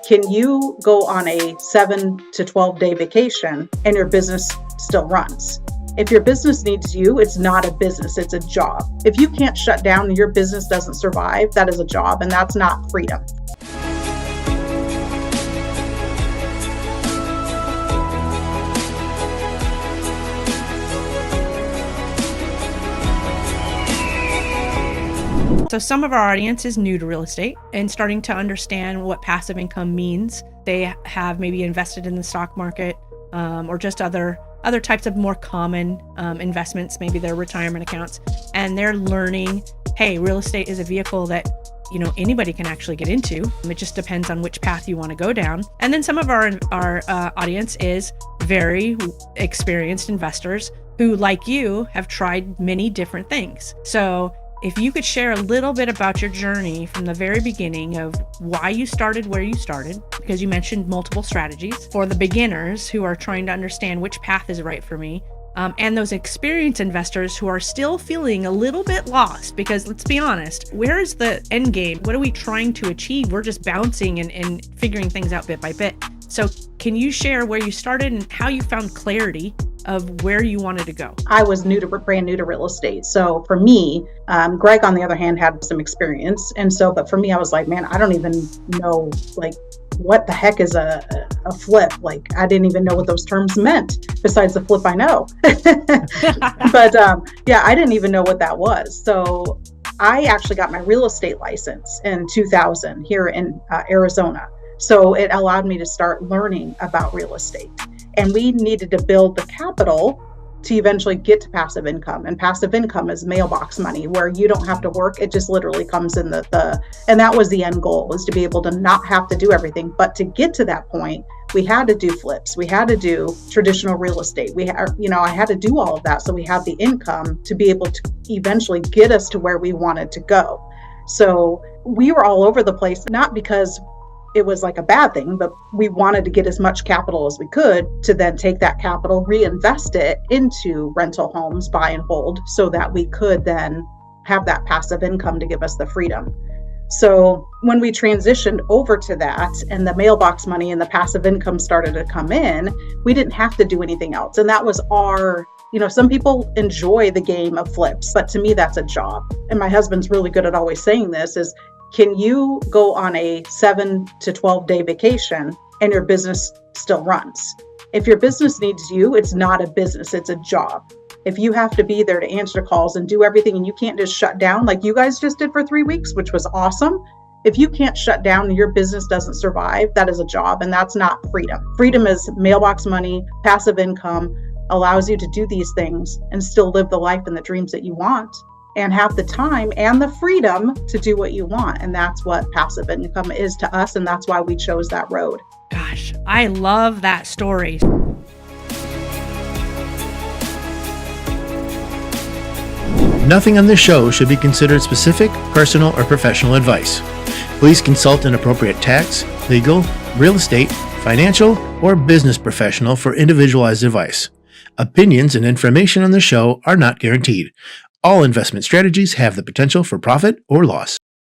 Can you go on a 7 to 12 day vacation and your business still runs? If your business needs you, it's not a business, it's a job. If you can't shut down and your business doesn't survive, that is a job, and that's not freedom. So some of our audience is new to real estate and starting to understand what passive income means. They have maybe invested in the stock market or just other types of more common investments, maybe their retirement accounts, and they're learning, hey, real estate is a vehicle that anybody can actually get into. It just depends on which path you want to go down. And then some of our audience is very experienced investors who, like you, have tried many different things. So if you could share a little bit about your journey from the very beginning of why you started where you started, because you mentioned multiple strategies for the beginners who are trying to understand which path is right for me, and those experienced investors who are still feeling a little bit lost, because let's be honest, where is the end game? What are we trying to achieve? We're just bouncing and figuring things out bit by bit. So can you share where you started and how you found clarity of where you wanted to go? I was brand new to real estate. So for me, Greg, on the other hand, had some experience. But for me, I was like, man, I don't even know, what the heck is a flip? I didn't even know what those terms meant besides the flip I know. But I didn't even know what that was. So I actually got my real estate license in 2000 here in Arizona. So it allowed me to start learning about real estate. And we needed to build the capital to eventually get to passive income. And passive income is mailbox money, where you don't have to work. It just literally comes in and that was the end goal, is to be able to not have to do everything. But to get to that point, we had to do flips. We had to do traditional real estate. I had to do all of that. So we had the income to be able to eventually get us to where we wanted to go. So we were all over the place, not because it was like a bad thing, but we wanted to get as much capital as we could to then take that capital, reinvest it into rental homes, buy and hold, so that we could then have that passive income to give us the freedom. So when we transitioned over to that and the mailbox money and the passive income started to come in, we didn't have to do anything else. And that was some people enjoy the game of flips, but to me, that's a job. And my husband's really good at always saying this is, can you go on a 7 to 12 day vacation and your business still runs? If your business needs you, it's not a business, it's a job. If you have to be there to answer calls and do everything and you can't just shut down like you guys just did for 3 weeks, which was awesome. If you can't shut down and your business doesn't survive, that is a job, and that's not freedom. Freedom is mailbox money, passive income, allows you to do these things and still live the life and the dreams that you want, and have the time and the freedom to do what you want. And that's what passive income is to us. And that's why we chose that road. Gosh, I love that story. Nothing on this show should be considered specific, personal, or professional advice. Please consult an appropriate tax, legal, real estate, financial, or business professional for individualized advice. Opinions and information on the show are not guaranteed. All investment strategies have the potential for profit or loss.